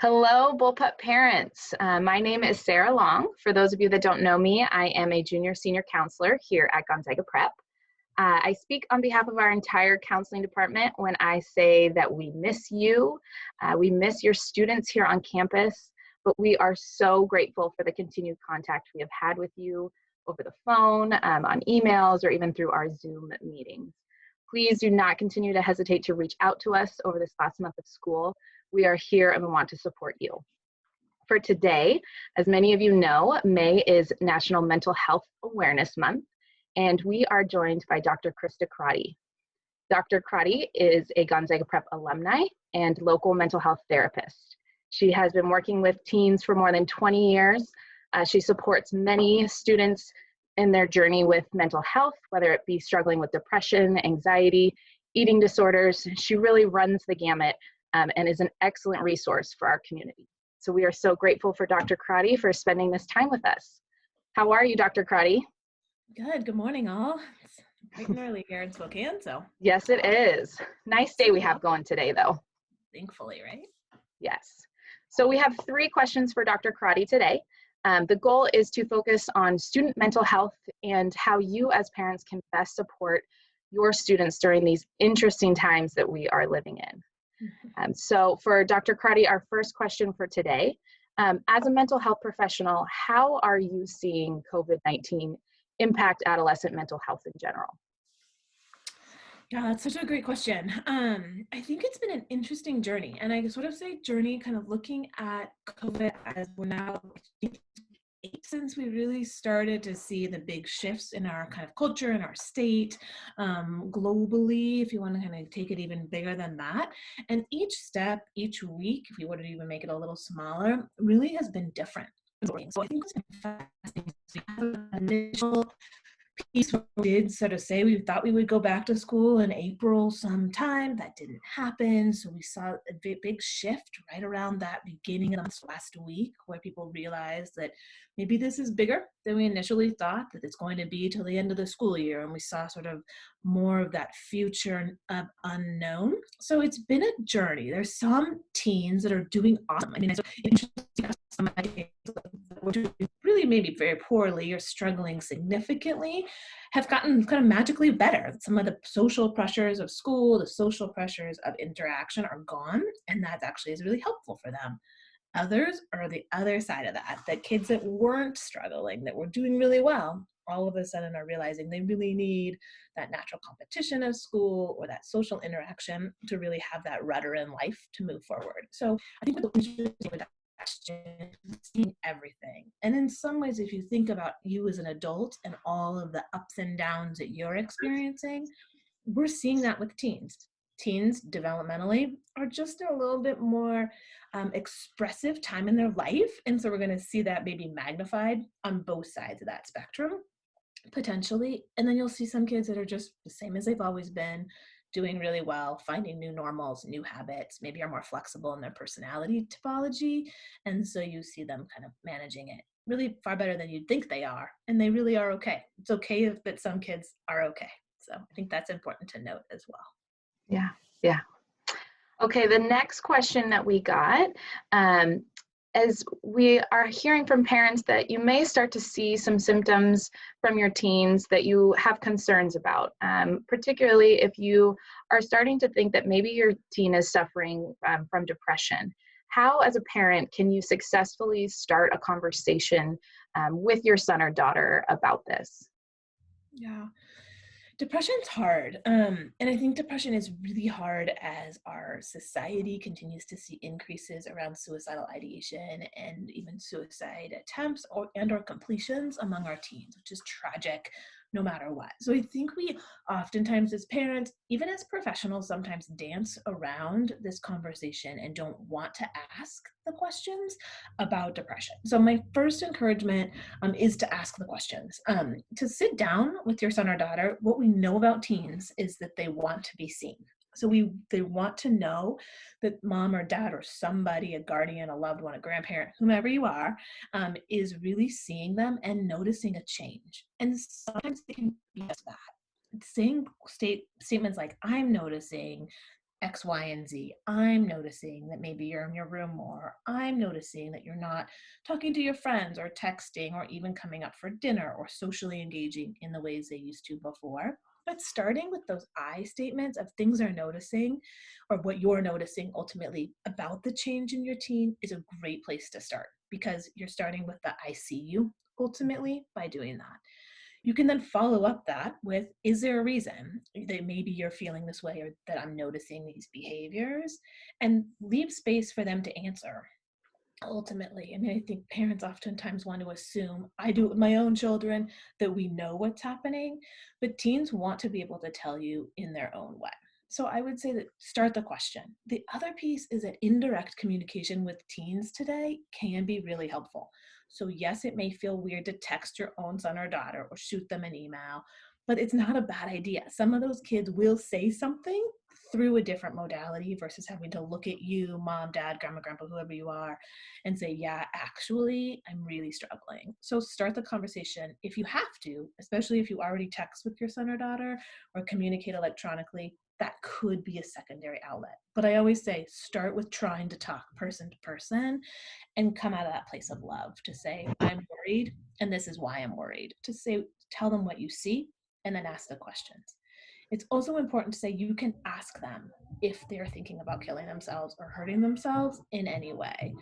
Hello, Bullpup parents. My name is Sarah Long. For those of you that don't know me, I am a junior senior counselor here at Gonzaga Prep. I speak on behalf of our entire counseling department when I say that we miss you. We miss your students here on campus, but we are so grateful for the continued contact we have had with you over the phone, on emails, or even through our Zoom meetings. Please do not continue to hesitate to reach out to us over this last month of school. We are here and we want to support you. For today, as many of you know, May is National Mental Health Awareness Month, and we are joined by Dr. Krista Crotty. Dr. Crotty is a Gonzaga Prep alumni and local mental health therapist. She has been working with teens for more than 20 years. She supports many students in their journey with mental health, whether it be struggling with depression, anxiety, eating disorders. She really runs the gamut and is an excellent resource for our community. So we are so grateful for Dr. Crotty for spending this time with us. How are you, Dr. Crotty? Good morning, all. It's bright and early here in Spokane, so. Yes, it is. Nice day we have going today, though. Thankfully, right? Yes. So we have 3 questions for Dr. Crotty today. The goal is to focus on student mental health and how you as parents can best support your students during these interesting times that we are living in. So for Dr. Crotty, our first question for today, as a mental health professional, how are you seeing COVID-19 impact adolescent mental health in general? Yeah, that's such a great question. I think it's been an interesting journey, and I sort of say journey kind of looking at COVID as we're now since we really started to see the big shifts in our kind of culture and our state, globally, if you want to kind of take it even bigger than that. And each step, each week, if we were to even make it a little smaller, really has been different. So I think it's been fascinating. We have an initial piece where we did sort of say we thought we would go back to school in April sometime. That didn't happen. So we saw a big shift right around that beginning of the last week where people realized that maybe this is bigger than we initially thought, that it's going to be till the end of the school year. And we saw sort of more of that future of unknown. So it's been a journey. There's some teens that are doing awesome. I mean, it's interesting some we're doing really maybe very poorly or struggling significantly have gotten kind of magically better. Some of the social pressures of school, the social pressures of interaction are gone, and that actually is really helpful for them. Others are the other side of that kids that weren't struggling, that were doing really well, all of a sudden are realizing they really need that natural competition of school or that social interaction to really have that rudder in life to move forward. So I think what's interesting with that seeing everything. And in some ways, if you think about you as an adult and all of the ups and downs that you're experiencing, we're seeing that with teens. Teens developmentally are just a little bit more expressive time in their life. And so we're going to see that maybe magnified on both sides of that spectrum, potentially. And then you'll see some kids that are just the same as they've always been, doing really well, finding new normals, new habits, maybe are more flexible in their personality typology. And so you see them kind of managing it really far better than you'd think they are. And they really are okay. It's okay that some kids are okay. So I think that's important to note as well. Yeah. Okay, the next question that we got, as we are hearing from parents that you may start to see some symptoms from your teens that you have concerns about, particularly if you are starting to think that maybe your teen is suffering from depression. How, as a parent, can you successfully start a conversation with your son or daughter about this? Yeah. Depression's hard. And I think depression is really hard as our society continues to see increases around suicidal ideation and even suicide attempts or completions among our teens, which is tragic no matter what. So I think we oftentimes as parents, even as professionals, sometimes dance around this conversation and don't want to ask the questions about depression. So my first encouragement is to ask the questions, to sit down with your son or daughter. What we know about teens is that they want to be seen. So they want to know that mom or dad or somebody, a guardian, a loved one, a grandparent, whomever you are, is really seeing them and noticing a change. And sometimes they can be just that. Saying statements like, I'm noticing X, Y, and Z. I'm noticing that maybe you're in your room more. I'm noticing that you're not talking to your friends or texting or even coming up for dinner or socially engaging in the ways they used to before. But starting with those I statements of things they're noticing or what you're noticing ultimately about the change in your teen is a great place to start, because you're starting with the I see you ultimately by doing that. You can then follow up that with, is there a reason that maybe you're feeling this way or that I'm noticing these behaviors? And leave space for them to answer. Ultimately, I mean, I think parents oftentimes want to assume, I do it with my own children, that we know what's happening, but teens want to be able to tell you in their own way. So I would say that start the question. The other piece is that indirect communication with teens today can be really helpful. So yes, it may feel weird to text your own son or daughter or shoot them an email, but it's not a bad idea. Some of those kids will say something through a different modality versus having to look at you, mom, dad, grandma, grandpa, whoever you are, and say, yeah, actually, I'm really struggling. So start the conversation if you have to, especially if you already text with your son or daughter or communicate electronically. That could be a secondary outlet. But I always say, start with trying to talk person to person and come out of that place of love to say, I'm worried, and this is why I'm worried. To say, tell them what you see, and then ask the questions. It's also important to say you can ask them if they're thinking about killing themselves or hurting themselves in any way.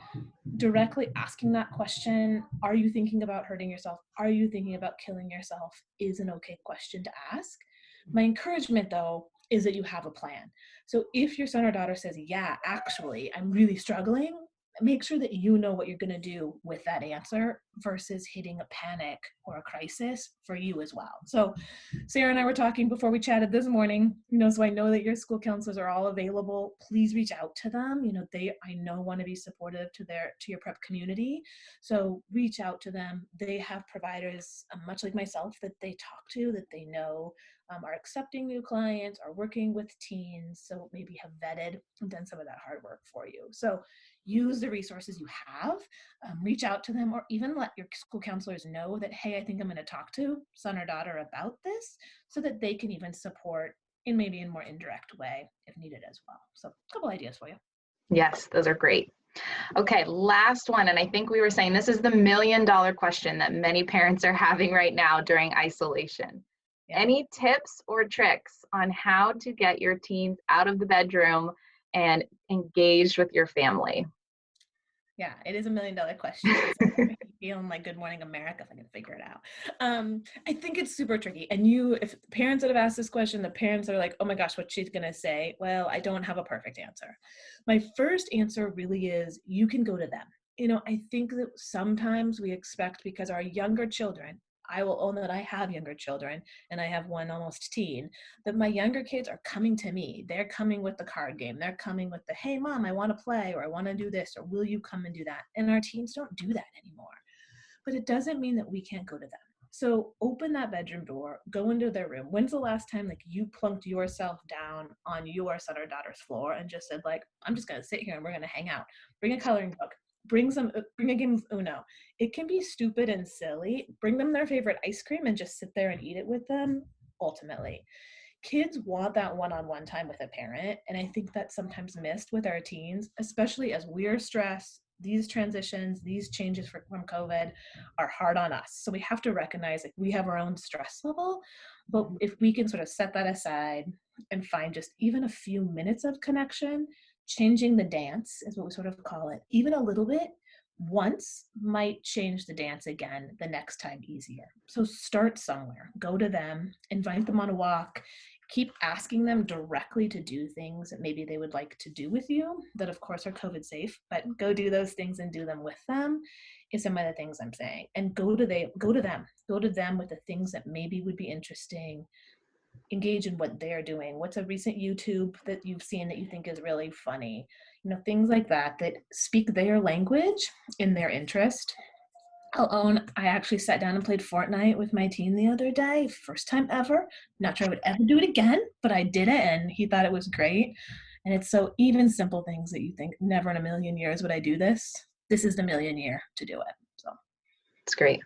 Directly asking that question, are you thinking about hurting yourself? Are you thinking about killing yourself? Is an okay question to ask. My encouragement, though, is that you have a plan. So if your son or daughter says, yeah, actually, I'm really struggling, make sure that you know what you're going to do with that answer versus hitting a panic or a crisis for you as well. So Sarah and I were talking before we chatted this morning, so I know that your school counselors are all available. Please reach out to them. They, I know, want to be supportive to your prep community. So reach out to them. They have providers, much like myself, that they talk to, that they know are accepting new clients, are working with teens, so maybe have vetted and done some of that hard work for you. So use the resources you have, reach out to them, or even let your school counselors know that, hey, I think I'm going to talk to son or daughter about this, so that they can even support in maybe a more indirect way if needed as well. So a couple ideas for you. Yes, those are great. Okay, last one. And I think we were saying this is the $1 million question that many parents are having right now during isolation. Yeah. Any tips or tricks on how to get your teens out of the bedroom and engaged with your family? Yeah, it is $1 million question. So I'm feeling like Good Morning America if I can figure it out. I think it's super tricky. And if parents that have asked this question, the parents are like, oh my gosh, what's she gonna say? Well, I don't have a perfect answer. My first answer really is you can go to them. I think that sometimes we expect, because our younger children, I will own that I have younger children and I have one almost teen, that my younger kids are coming to me. They're coming with the card game. They're coming with the, hey mom, I want to play, or I want to do this, or will you come and do that? And our teens don't do that anymore. But it doesn't mean that we can't go to them. So open that bedroom door, go into their room. When's the last time you plunked yourself down on your son or daughter's floor and just said I'm just going to sit here and we're going to hang out. Bring a coloring book. Bring a game of Uno. It can be stupid and silly. Bring them their favorite ice cream and just sit there and eat it with them. Ultimately, kids want that one-on-one time with a parent. And I think that's sometimes missed with our teens, especially as we're stressed. These transitions, these changes from COVID are hard on us. So we have to recognize we have our own stress level, but if we can sort of set that aside and find just even a few minutes of connection, changing the dance is what we sort of call it, even a little bit once might change the dance again the next time easier. So start somewhere, go to them, invite them on a walk, keep asking them directly to do things that maybe they would like to do with you that of course are COVID safe, but go do those things and do them with them is some of the things I'm saying. And go to them with the things that maybe would be interesting. Engage in what they're doing. What's a recent YouTube that you've seen that you think is really funny? Things like that speak their language in their interest. I'll own, I actually sat down and played Fortnite with my teen the other day. First time ever. Not sure I would ever do it again, but I did it and he thought it was great. And it's so even simple things that you think, never in a million years would I do this. This is the $1 million year to do it. So it's great.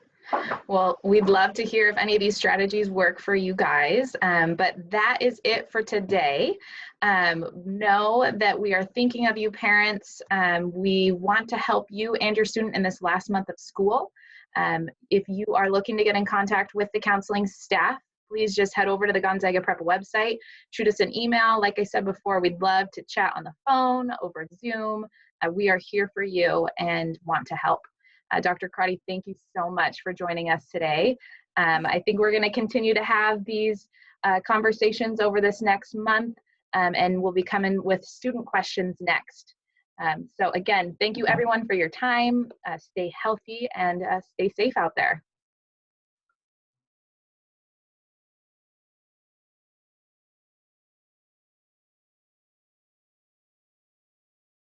Well, we'd love to hear if any of these strategies work for you guys, but that is it for today. Know that we are thinking of you parents. We want to help you and your student in this last month of school. If you are looking to get in contact with the counseling staff, please just head over to the Gonzaga Prep website, shoot us an email. Like I said before, we'd love to chat on the phone, over Zoom. We are here for you and want to help. Dr. Crotty, thank you so much for joining us today. I think we're going to continue to have these conversations over this next month, and we'll be coming with student questions next. So again, thank you everyone for your time. Stay healthy and stay safe out there.